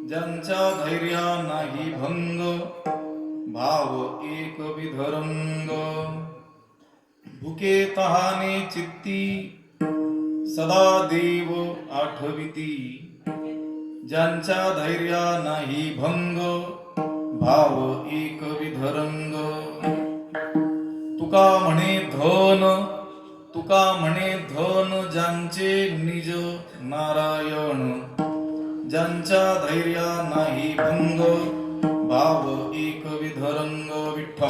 ज्यांच्या धैर्या नाही भंग, भाव एक विधरंग. भुके तहाने चित्ती, सदा देव आठविती. ज्यांच्या धैर्या नाही भंग, भाव एक विधरंग. तुका म्हणे धन, तुका म्हणे धन, ज्यांचे निज नारायण. ज्यांच्या धैर्या नाही भंग, भाव एक विधरंग. विठ्ठल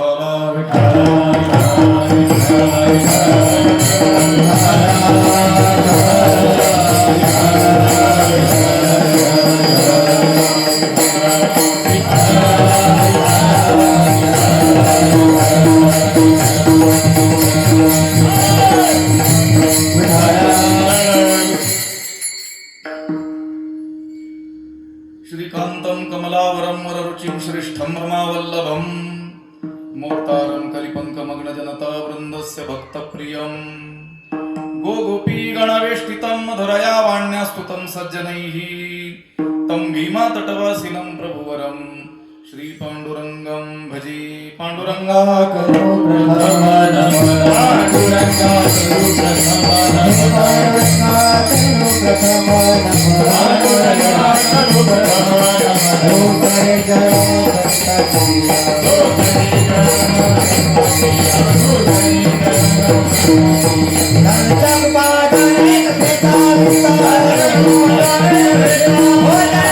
श्रीकांतं कमलावरं वररुचिं श्रेष्ठं रमावल्लभं. मोक्तारं कलिपङ्कमग्नजनता वृन्दस्य भक्तप्रियं. गोगोपी गणवेष्टितं मधुरया वाण्यास्तुतं सज्जनैः. तं भीमातटवासिनं प्रभुवरं श्री पाण्डुरङ्गं भजे. पाण्डुरङ्गा करो प्रथम नमः, पाण्डुरङ्गा करो प्रथम नमः, पाण्डुरङ्गा करो प्रथम नमः, पाण्डुरङ्गा करो प्रथम नमः. हो करे जय भक्तप्रिया, हो करे जय भक्तप्रिया, हो करे जय भक्तप्रिया. नंदन बाजारे कथा विस्तार, हो नंदन बाजारे कथा.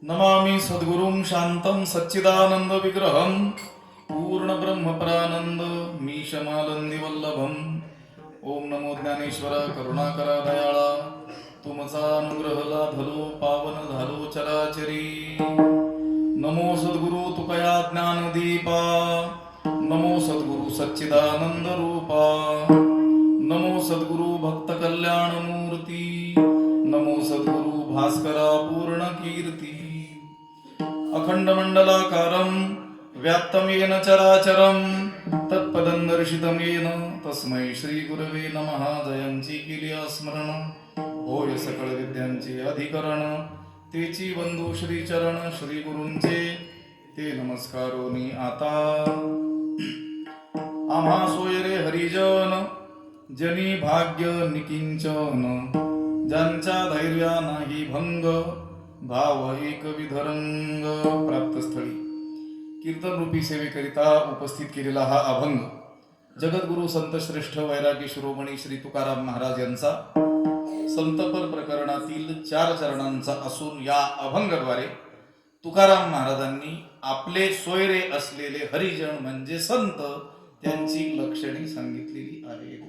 नमामि सद्गुरुं शांतं सच्चिदानंद विग्रहं. पूर्ण ब्रह्मपरानंद मीशमालंदी वल्लभं. ओम नमो ज्ञानेश्वर करुणाकरा दयाळा. तुमचा अनुग्रह लाधलो पावन झालो चराचरी. नमो सद्गुरु तुकया ज्ञानदीपा. नमो सद्गुरु सच्चिदानंद रूपा. नमो सद्गुरु भक्त कल्याण मूर्ती. नमो सद्गुरु भास्करा पूर्ण कीर्ती. अखंड मंडलाकारं व्याप्तं येन चराचरं. तत्पदं दर्शितं येन तस्मै श्री गुरवे नमः. जयांची केली स्मरण, होय सकळ विद्यांचे अधिकरण. तेची बंधू श्री चरण, श्री गुरूंचे ते नमस्कारोनी आता. आम्हा सोयरे हरिजन, जनी भाग्य निकिंचन. ज्यांच्या धैर्या नाही भंग, भाव एक विधरंग. प्राप्तस्थळी कीर्तन रूपी सेवेकरिता उपस्थित केलेला हा अभंग जगद्गुरु संत श्रेष्ठ वैरागी शिरोमणी श्री तुकाराम महाराज यांचा संतपर प्रकरणातील 4 चरणांचा असून या अभंगाद्वारे तुकाराम महाराजांनी आपले सोयरे असलेले हरिजन म्हणजे संत त्यांची लक्षणे सांगितलेली आहेत.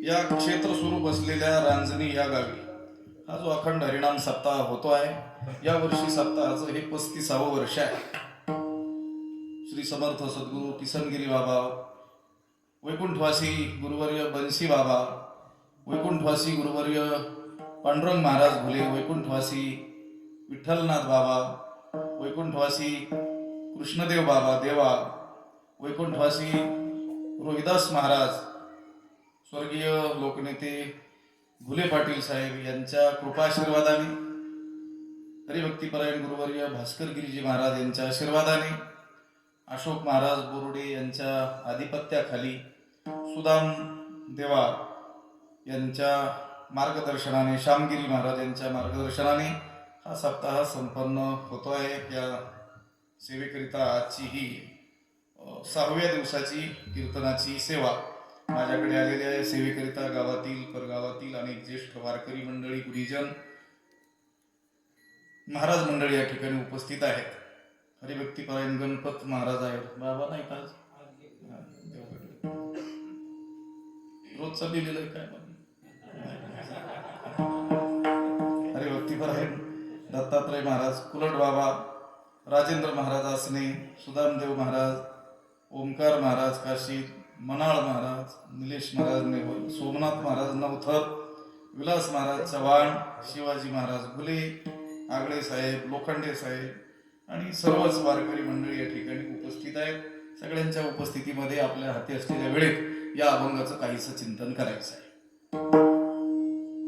या क्षेत्र स्वरूप असलेल्या रांजणी या गावी हा जो अखंड हरिनाम सप्ताह होतो आहे, या वर्षी सप्ताहाचं हे 35वे वर्ष आहे. श्री समर्थ सद्गुरू किसनगिरी बाबा, वैकुंठवासी गुरुवर्य बंसी बाबा, वैकुंठवासी गुरुवर्य पांडुरंग महाराज भुले, वैकुंठवासी विठ्ठलनाथ बाबा, वैकुंठवासी कृष्णदेव बाबा देवा, वैकुंठवासी रोहिदास महाराज, स्वर्गीय लोकनेते घुले पाटील साहेब यांच्या कृपाशीर्वादाने, हरिभक्तीपरायण गुरुवर्य भास्कर गिरीजी महाराज यांच्या आशीर्वादाने, अशोक महाराज बोर्डे यांच्या आधिपत्याखाली, सुदाम देवा यांच्या मार्गदर्शनाने, श्यामगिरी महाराज यांच्या मार्गदर्शनाने हा सप्ताह संपन्न होतो आहे. या सेवेकरिता आजची ही 6व्या दिवसाची कीर्तनाची सेवा माझ्याकडे आलेली आहे. सेवेकरिता गावातील परगावातील अनेक ज्येष्ठ वारकरी मंडळी, गुरुजन, महाराज मंडळी या ठिकाणी उपस्थित आहेत. हरिभक्तीपरायण गणपत महाराज आहेत. बाबा नाही का रोजचं लिहिलेलं काय? हरिभक्तीपरायण दत्तात्रय महाराज, कुलट बाबा, राजेंद्र महाराज आसने, सुदामदेव महाराज, ओमकार महाराज काशी, मनाळ महाराज, निलेश महाराज नेवल, सोमनाथ महाराज नवथर, विलास महाराज चव्हाण, शिवाजी महाराज घुले, आगळे साहेब, लोखंडे साहेब आणि सर्वच वारकरी मंडळी या ठिकाणी उपस्थित आहेत. सगळ्यांच्या उपस्थितीमध्ये आपल्या हाती असलेल्या वेळेत या अभंगाचं काहीसं चिंतन करायचं आहे.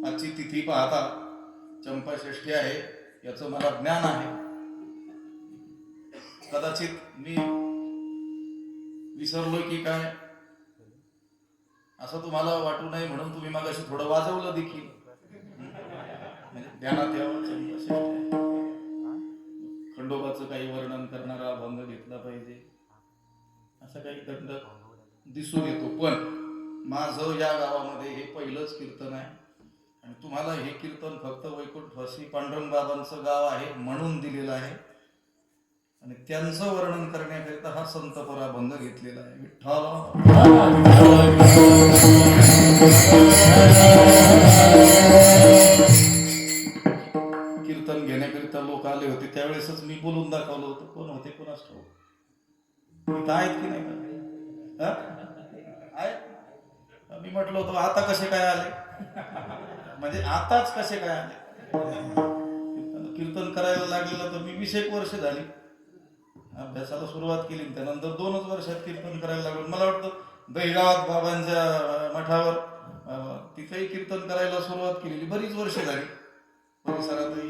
आजची तिथी पाहता चंपाषष्ठी आहे, याचं मला ज्ञान आहे. कदाचित मी विसरलो की काय असं तुम्हाला वाटू नये म्हणून तुम्ही मागाशी थोडं वाजवलं देखील. ध्यानात यावं, चंपाषष्ठी आहे. खंडोबाचं काही वर्णन करणारा अभंग घेतला पाहिजे असं काही दंड दिसून येतो. पण माझं या गावामध्ये हे पहिलंच कीर्तन आहे आणि तुम्हाला हे कीर्तन फक्त वैकुंठवासी पांडुरंग बाबांचं गाव आहे म्हणून दिलेलं आहे आणि त्यांचं वर्णन करण्याकरिता हा संतपर अभंग घेतलेला आहे. विठ्ठल कीर्तन घेण्याकरिता लोक आले होते, त्यावेळेसच मी बोलून दाखवलं होतं. कोण होते कोणास ठाऊक, इथं आहेत की नाही? मी म्हटलं होतं आता कसे काय आले, म्हणजे आताच कसे काय आले. कीर्तन करायला लागलेलं तर मी 20 वर्ष झाली अभ्यासाला सुरुवात केली, त्यानंतर 2च वर्षात कीर्तन करायला लागलो. मला वाटतं दहीगावात बाबांच्या मठावर तिथेही कीर्तन करायला सुरुवात केलेली बरीच वर्ष झाली परिसरातही.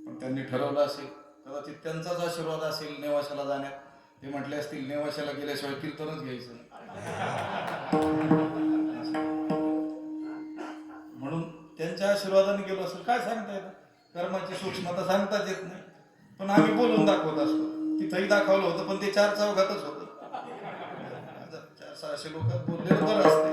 पण त्यांनी ठरवलं असेल, कदाचित त्यांचाच आशीर्वाद असेल नेवाशाला जाण्यात. ते म्हटले असतील नेवाशाला गेल्याशिवाय कीर्तनच घ्यायचं म्हणून त्यांच्या आशीर्वादाने गेलो असेल. काय सांगता येतं, कर्माची सूक्ष्मता सांगताच येत नाही. पण आम्ही बोलून दाखवत असतो. तिथंही दाखवलं होतं पण ते 4 चौघातच होतं. 400-600 लोकात बोललेलं बरं असते.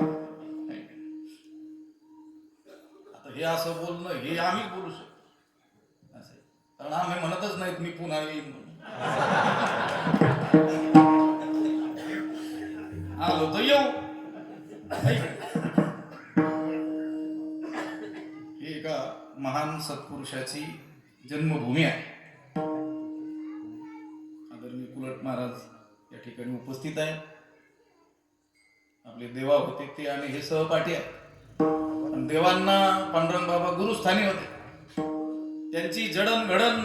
आता हे असं बोलणं हे आम्ही बोलू शकतो असं, कारण आम्ही म्हणतच नाहीत मी पुन्हा येईन आलो तर येऊ. ही एका महान सत्पुरुषाची जन्मभूमी आहे. आदरणीय कुलट महाराज या ठिकाणी उपस्थित आहे. आपले देवा होते ते आणि हे सहपाठी आहे. पण देवांना पांडुरंग बाबा गुरुस्थानी होते. त्यांची जडणघडण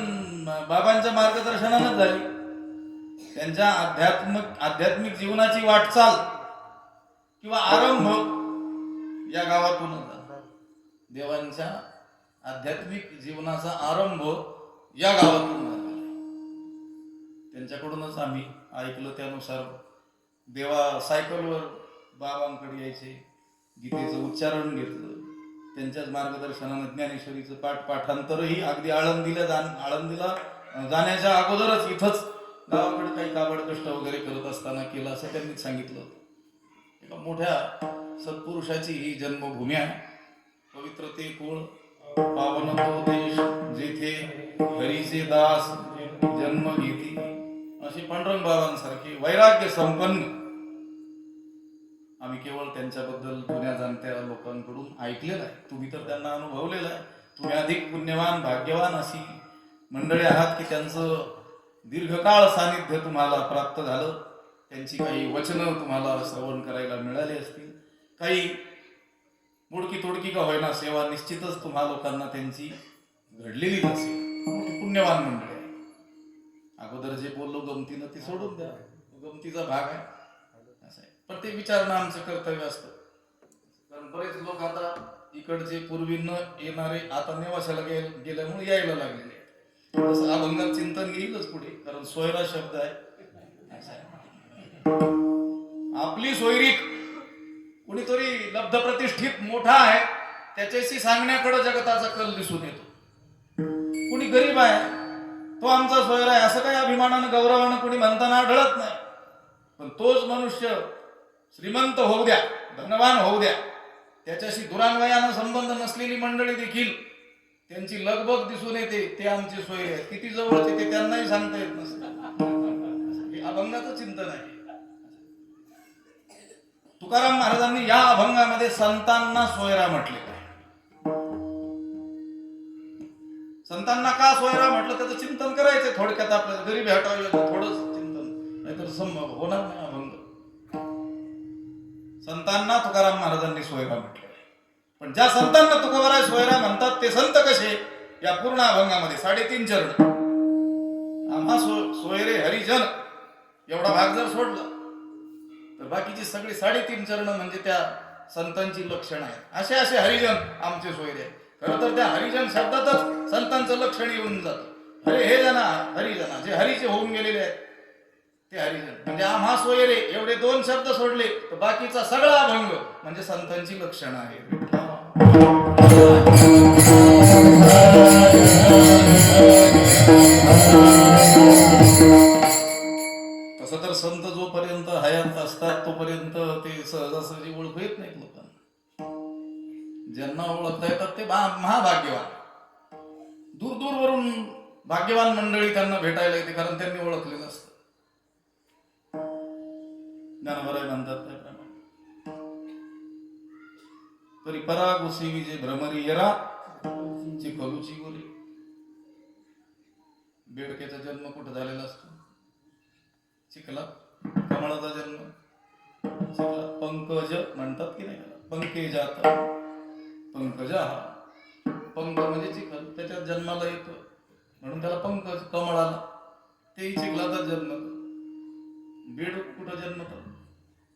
बाबांच्या मार्गदर्शनानंच झाली. त्यांच्या आध्यात्मिक जीवनाची वाटचाल किंवा आरंभ या गावातूनच झाला. देवांच्या आध्यात्मिक जीवनाचा आरंभ या गावातून झाला. त्यांच्याकडूनच आम्ही ऐकलं त्यानुसार देवा सायकलवर बाबांकडे यायचे, गीतेचं उच्चारण घेतलं, त्यांच्याच मार्गदर्शनाने ज्ञानेश्वरीचं पाठांतरही अगदी आळंदीला जाण्याच्या अगोदरच इथंच गावाकडे काही काबड कष्ट वगैरे करत असताना केलं असं त्यांनीच सांगितलं होतं. एका मोठ्या सत्पुरुषाची ही जन्मभूमी आहे. पवित्र ते कुळ, पावन तो देश, जेथे हरीचे दास जन्म घेती, असे पांडुरंग बाबांसारखे वैराग्य संपन्न आम्ही केवळ त्यांच्याबद्दल जुन्या जाणत्या लोकांकडून ऐकलेलं आहे. तुम्ही तर त्यांना अनुभवलेलं आहे. तुम्ही अधिक पुण्यवान भाग्यवान अशी मंडळी आहात की त्यांचं दीर्घकाळ सानिध्य तुम्हाला प्राप्त झालं. त्यांची काही वचनं तुम्हाला श्रवण करायला मिळाली असतील. काही मोडकी तोडकी का होईना सेवा निश्चितच तुम्हा लोकांना त्यांची घडलेलीच असेल. मोठी पुण्यवान मंडळी आहे. अगोदर जे बोललो गमतीनं ते सोडून द्या, गमतीचा भाग आहे असं आहे. पण ते विचारणं आमचं कर्तव्य असतं. कारण बरेच लोक आता इकडचे पूर्वी न येणारे आता नेवाशाला गेल्यामुळे यायला लागलेले. तसं अभंगात चिंतन येईलच पुढे, कारण सोयरा शब्द आहे. आपली सोयरीक कुणीतरी लब्ध प्रतिष्ठित मोठा आहे त्याच्याशी सांगण्याकडे जगताचा कल दिसून येतो. कुणी गरीब आहे तो आमचा सोयरा आहे असं काही अभिमानानं गौरवानं कुणी म्हणताना आढळत नाही. पण तोच मनुष्य श्रीमंत होऊ द्या, धनवान होऊ द्या, त्याच्याशी दुरान्वयानं संबंध नसलेली मंडळी देखील त्यांची लगबग दिसून येते, ते आमचे सोयरे आहेत. किती जवळचे ते त्यांनाही सांगता येत नसतं. हे अभंगाचं चिंतन आहे. तुकाराम महाराजांनी या अभंगामध्ये संतांना सोयरा म्हटले. संतांना का सोयरा म्हटलं त्याचं चिंतन करायचं थोडक्यात. आपल्याला गरीब हटावलं थोडंच चिंतन, नाहीतर संभव होणार नाही अभंग. संतांना तुकाराम महाराजांनी सोयरा म्हटले. पण ज्या संतांना तुकोबाराय सोयरा म्हणतात ते संत कसे, या पूर्ण अभंगामध्ये 3.5 चरण. आम्हा सोयरे हरिजन एवढा भाग जर सोडला तर बाकीची सगळी 3.5 चरण म्हणजे त्या संतांची लक्षण आहेत. असे असे हरिजन आमचे सोयरे आहेत. खरं तर त्या हरिजन शब्दातच संतांचं लक्षण येऊन जातं. हरे हे जना हरिजना, जे हरीचे होऊन गेलेले आहेत ते हरिजन. म्हणजे आम्हा सोयरे एवढे 2 शब्द सोडले तर बाकीचा सगळा अभंग म्हणजे संतांची लक्षण आहे. तसं तर संत जोपर्यंत हयात असतात तोपर्यंत ते सहजासहजी ओळखू येत नाहीत लोकांना. ज्यांना ओळखता येतात ते महाभाग्यवान. दूर दूरवरून भाग्यवान मंडळी त्यांना भेटायला येते, कारण त्यांनी ओळखलेलं असतं. ज्ञानोबराय म्हणतात त्याप्रमाणे, तरी परा गुसी विजे भ्रमरी येरा चिखलूची गोरी. बेडकेचा जन्म कुठं झालेला असतो? चिखला. कमळाचा जन्म चिखला. पंकज म्हणतात की नाही, पंकेजात पंकज. हा पंक म्हणजे चिखल, त्याच्यात जन्माला येतो म्हणून त्याला पंकज. कमळाला तेही चिखलाचा जन्म. बेड कुठं जन्मतो,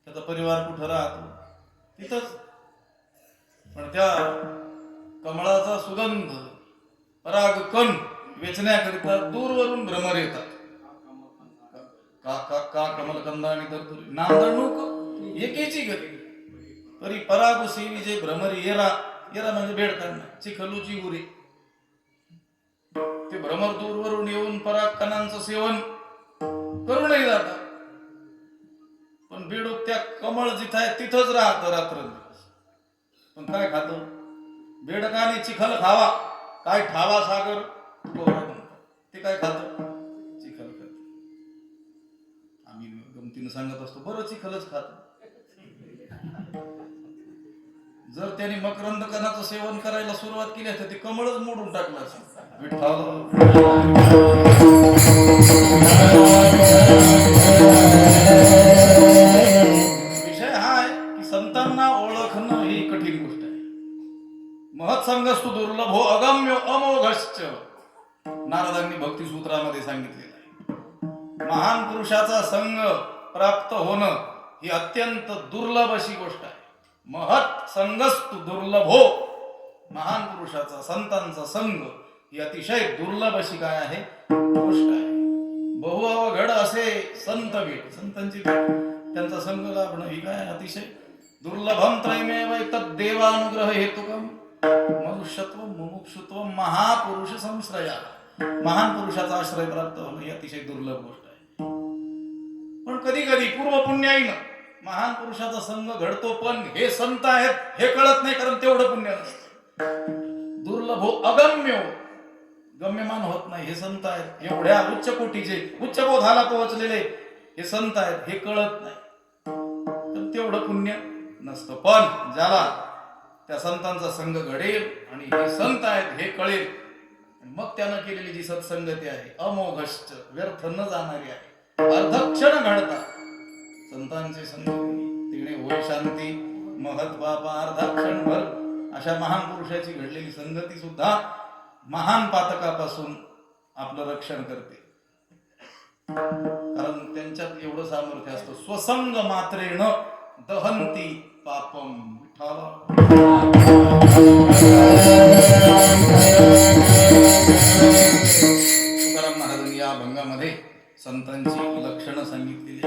त्याचा परिवार कुठं राहतो तिथंच. पण त्या कमळाचा सुगंध पराग कण वेचण्याकरिता दूरवरून भ्रमर येतात. का कमलकंदा आणि दर्दुरी नांदणूक एकेची गती. तरी परागुसी विजे भ्रमरी येरा. येरा म्हणजे बेडकांना. चिखलूची गुरी. ते भ्रमर दूरवरून येऊन पराग कणांचं सेवन करूनही जातात. पण बेडूक त्या कमळ जिथं आहे तिथंच राहतं रात्रंदिवस. पण काय खातं? बेडकाने चिखल खावा, काय ठावा सागर ते काय खातं? चिखल खात. आम्ही गमतीनं सांगत असतो, बरं चिखलच खात. जर त्याने मकरंद कणाचं सेवन करायला सुरुवात केली असते ते कमळच मोडून टाकलं असं. विषय हा आहे की संतांना ओळखणं ही कठीण गोष्ट आहे. महत्संगस्तु दुर्लभो अगम्यो अमोघश्च. नारदांनी भक्तिसूत्रामध्ये सांगितलेलं आहे. महान पुरुषाचा संग प्राप्त होणं ही अत्यंत दुर्लभ अशी गोष्ट आहे. महत् संगस्तु दुर्लभो. महान पुरुषाचा संतांचा संग ही अतिशय दुर्लभ अशी काय आहे गोष्ट आहे. बहुअवघड असे संत भेट, संतांची भेट, त्यांचा संग लाभणं ही काय अतिशय दुर्लभम त्रयमेव तद्देवानुग्रह हेतुकम मनुष्यत्व मुमुक्षुत्व महापुरुष संश्रया. महान पुरुषाचा आश्रय प्राप्त होणं ही अतिशय दुर्लभ गोष्ट आहे. पण कधी कधी पूर्व पुण्याईनं महान पुरुषाचा संग घडतो, पण हे संत आहेत हे कळत नाही, कारण तेवढं पुण्य नसतं. दुर्लभो अगम्यो, गम्यमान होत नाही. हे संत आहेत एवढ्या उच्च कोटीचे, उच्च बोधाला पोहोचलेले हे संत आहेत हे कळत नाही, तर तेवढं पुण्य नसतं. पण ज्याला त्या संतांचा संघ घडेल आणि हे संत आहेत हे कळेल, मग त्यानं केलेली जी सत्संगती आहे अमोघष्ट, व्यर्थ न जाणारी आहे, अर्धक्षण घडतात. संतांचे संगती तिने होय शांती, महत बापा अर्धाक्षण भर. अशा महान पुरुषाची घडलेली संगती सुद्धा महान पातकापासून आपलं रक्षण करते, कारण त्यांच्यात एवढं सामर्थ्य असतं. स्वसंग मात्रेण दहंती पापम. तुकाराम महाराजांनी या अभंगामध्ये संतांची लक्षणं सांगितलेली.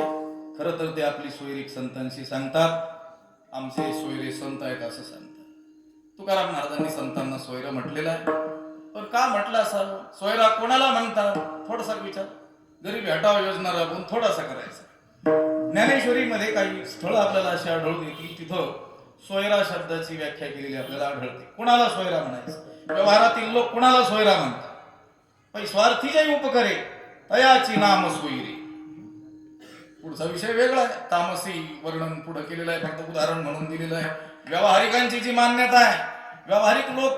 खरं तर ते आपली सोयरीक संतांशी सांगतात, आमचे सोयरे संत आहेत असं सांगतात. तुकाराम महाराजांनी संतांना सोयरं म्हटलेलं आहे, पण का म्हटलं असावं? सोयरा कोणाला म्हणतात थोडासा विचार. गरीब हटाव योजना राबवून थोडासा करायचा. ज्ञानेश्वरीमध्ये काही स्थळ आपल्याला अशी आढळून येतील, तिथं सोयरा शब्दाची व्याख्या केलेली आपल्याला आढळते. कोणाला सोयरा म्हणायचं? व्यवहारातील लोक कोणाला सोयरा म्हणतात? पण स्वार्थी जे उपकरे तयाची नाम सोयरी. पुढचा विषय वेगळा आहे, तामसी वर्णन पुढे केलेलं आहे, फक्त उदाहरण म्हणून दिलेलं आहे. व्यावहारिकांची जी मान्यता आहे, व्यावहारिक लोक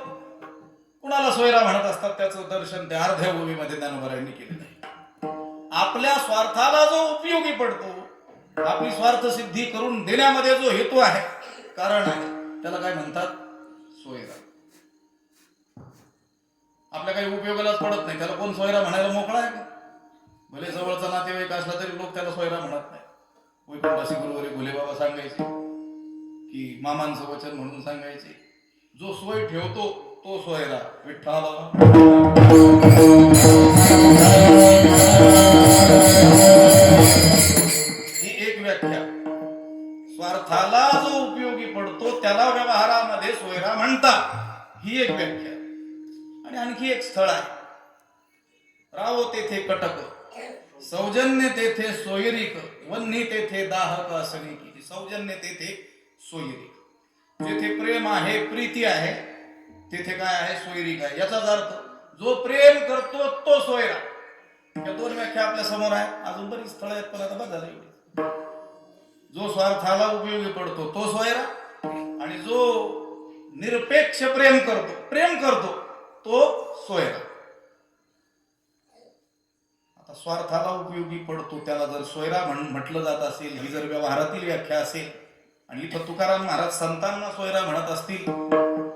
कुणाला सोयरा म्हणत असतात त्याचं दर्शन त्या अर्ध्याभूमीमध्ये ज्ञानोबरांनी केलेलं आहे. आपल्या स्वार्थाला जो उपयोगी पडतो, आपली स्वार्थ सिद्धी करून देण्यामध्ये जो हेतू आहे, कारण आहे, त्याला काय म्हणतात? सोयरा. आपल्या काही उपयोगालाच पडत नाही त्याला कोण सोयरा म्हणायला मोकळा आहे का? भले जवळचा नातेवाईक असला तरी लोक त्याला सोयरा म्हणत नाही. वैकुंठासी गुरुवारी भोले बाबा सांगायचे की मामांचं वचन म्हणून सांगायचे, जो सोय ठेवतो तो सोयरा. विठ्ठला ही एक व्याख्या. स्वार्थाला जो उपयोगी पडतो त्याला व्यवहारामध्ये सोयरा म्हणतात, ही एक व्याख्या. आणि आणखी एक स्थळ आहे, रावो तेथे कटक, सौजन्य तेथे सोयरीक, वन्नी तेथे दाहक असनिकी. सौजन्य तेथे सोयरीक. जेथे प्रेम आहे, प्रीती आहे, तेथे काय आहे? सोयरीक आहे. याचाच अर्थ जो प्रेम करतो तो सोयरा. या दोन व्याख्या आपल्या समोर आहे. अजून बरीच स्थळ आहेत, पण आता बघा एवढी. जो स्वार्थाला उपयोगी पडतो तो सोयरा, आणि जो निरपेक्ष प्रेम करतो तो सोयरा. आता स्वार्थाला उपयोगी पडतो त्याला जर सोयरा म्हटलं जात असेल, ही जर व्यवहारातील व्याख्या असेल, आणि इथं तुकाराम महाराज संतांना सोयरा म्हणत असतील,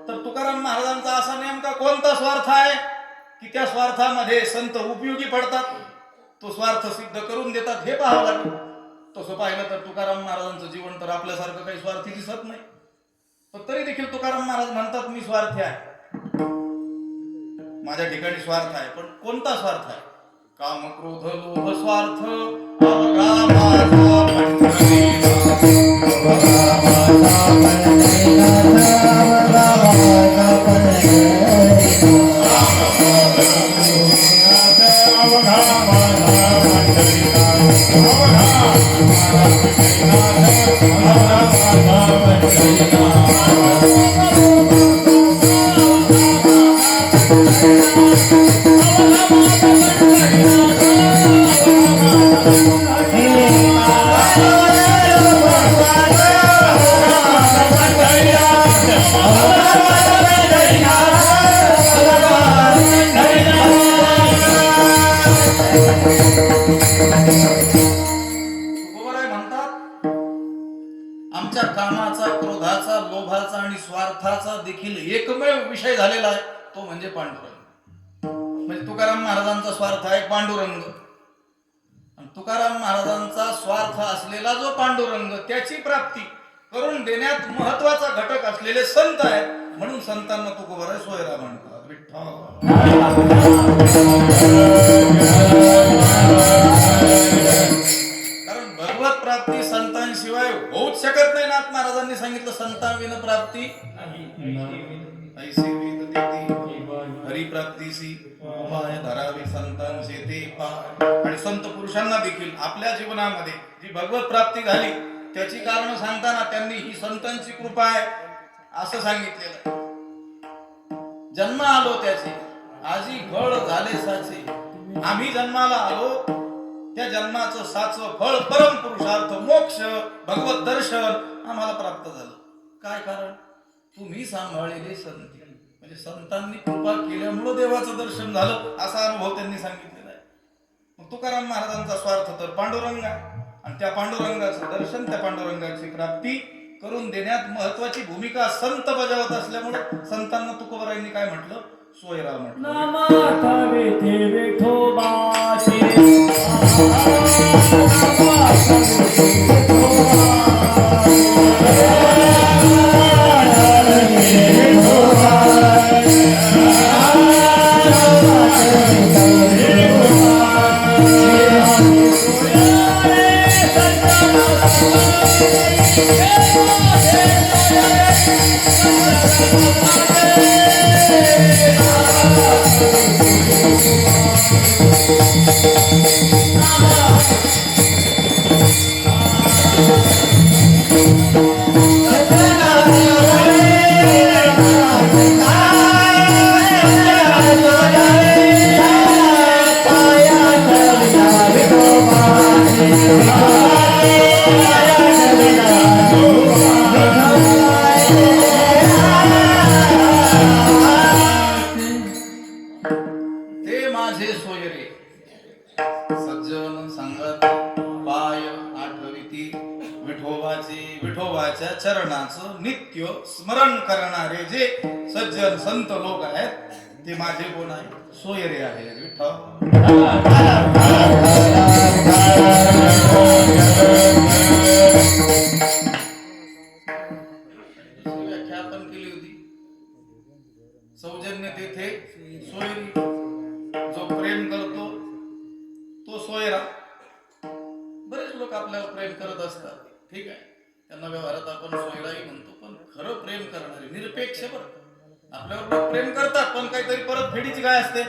तर तुकाराम महाराजांचा असा नेमका कोणता स्वार्थ आहे की त्या स्वार्थामध्ये संत उपयोगी पडतात, तो स्वार्थ सिद्ध करून देतात, हे पाहावं लागेल. तसं पाहिलं तर तुकाराम महाराजांचं जीवन तर आपल्यासारखं काही स्वार्थी दिसत नाही, पण तरी देखील तुकाराम महाराज म्हणतात मी स्वार्थी आहे, माझ्या ठिकाणी स्वार्थ आहे. पण कोणता स्वार्थ आहे? काम क्रोध लोभ स्वार्थ अवघा माझा पंढरीनाथ. आमच्या कामाचा, क्रोधाचा, लोभाचा आणि स्वार्थाचा देखील एकमेव विषय झालेला आहे, तो म्हणजे पांडुरंग. म्हणजे तुकाराम महाराजांचा स्वार्थ आहे पांडुरंग, आणि तुकाराम महाराजांचा स्वार्थ असलेला जो पांडुरंग त्याची प्राप्ती करून देण्यात महत्वाचा घटक असलेले संत आहेत, म्हणून संतांना तुकोबाराय सोयरा म्हणतात. कारण भगवत प्राप्ती संतांशिवाय होऊच होऊच शकत नाही. नाथ महाराजांनी सांगितलं संतांविन प्राप्ती ऐसी विद देती हरिप्राप्तीसी उपाय धरावे संतांचे ते पाय. आणि संत पुरुषांना देखील आपल्या जीवनामध्ये जी भगवत प्राप्ती झाली त्याची कारण सांगताना त्यांनी ही संतांची कृपा आहे असं सांगितलेलं. जन्म आलो त्याचे आजी घड झाले साचे. आम्ही जन्माला आलो त्या जन्माचं साचं फळ परम पुरुषार्थ मोक्ष भगवत दर्शन आम्हाला प्राप्त झालं. काय कारण? तुम्ही सांभाळलेले संत, म्हणजे संतांनी कृपा केल्यामुळे देवाचं दर्शन झालं असा अनुभव त्यांनी सांगितलेला आहे. मग तुकाराम महाराजांचा स्वार्थ तर पांडुरंग आहे आणि त्या पांडुरंगाचं दर्शन त्या पांडुरंगाची प्राप्ती करून देण्यात महत्वाची भूमिका संत बजावत असल्यामुळे संतांना तुकोबारायांनी काय म्हटलं? सोयरा म्हटलं. विठोबाच्या चरणाचं नित्य स्मरण करणारे जे सज्जन संत लोक आहेत ते माझे कोण आहे? सोयरे आहे. व्याख्या आपण केली होती. सौजन्य तेथे सोयरी. जो प्रेम करतो तो सोयरा. बरेच लोक आपल्यावर प्रेम करत असतात, ठीक आहे, त्यांना व्यवहारात आपण सोयराही म्हणतो, पण खरं प्रेम करणारे निरपेक्ष बरं. आपल्यावर लोक प्रेम करतात पण काहीतरी परत फेडीची काय असते?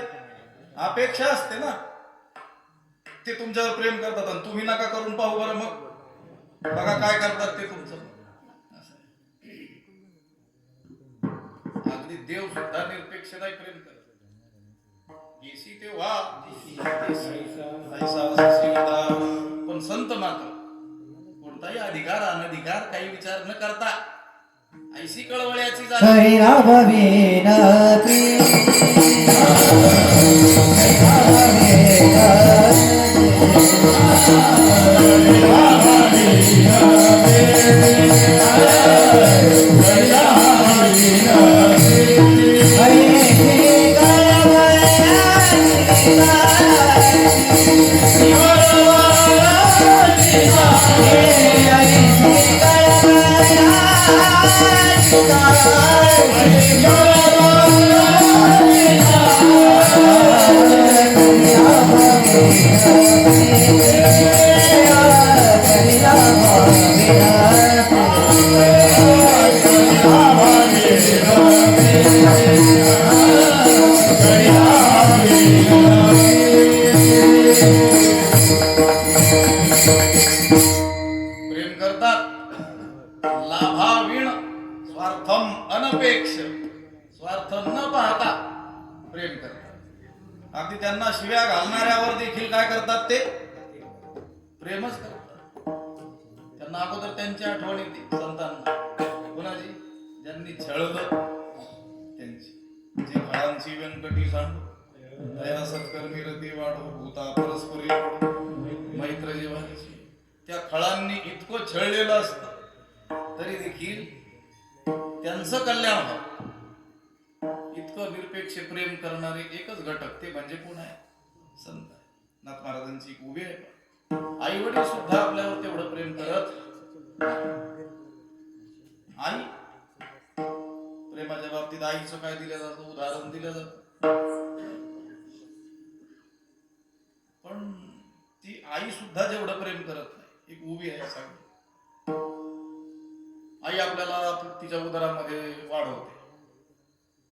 अपेक्षा असते ना. ते तुमच्यावर प्रेम करतात आणि तुम्ही नका करून पाहू बरं, मग बघा काय करतात ते तुमचं. अगदी देव सुद्धा निरपेक्ष नाही प्रेम करत. येसी ते वा पण संत मात्र कोणताही अधिकार अनधिकार काही विचार न करता ऐशी कळवळ्याची स्वार्थ न पाहता प्रेम करतात. अगदी त्यांना शिव्या घालणाऱ्यावर देखील काय करतात? ते प्रेमच करतात. त्यांना अगोदर त्यांची आठवण येते संतांना. कोणाची? ज्यांनी छळलं त्यांची. जे फळांची व्यंकटी सांडू दया सत्कर्मी रती वाढो भूता परस्परी मैत्र जीवाची. त्या फळांनी इतकं छळलेलं असतं तरी देखील त्यांचं कल्याण व्हावं इतकं निरपेक्ष प्रेम करणारे एकच घटक ते म्हणजे कोण आहे? संत. नाथ महाराजांची एक उभी आहे. आई वडील सुद्धा आपल्यावर तेवढं प्रेम करत. आई प्रेमाच्या बाबतीत आईचं काय दिलं जातं? उदाहरण दिलं जातं. पण ती आई सुद्धा जेवढं प्रेम करत नाही. एक उभी आहे सांग. आई आपल्याला तिच्या उदरामध्ये वाढवते.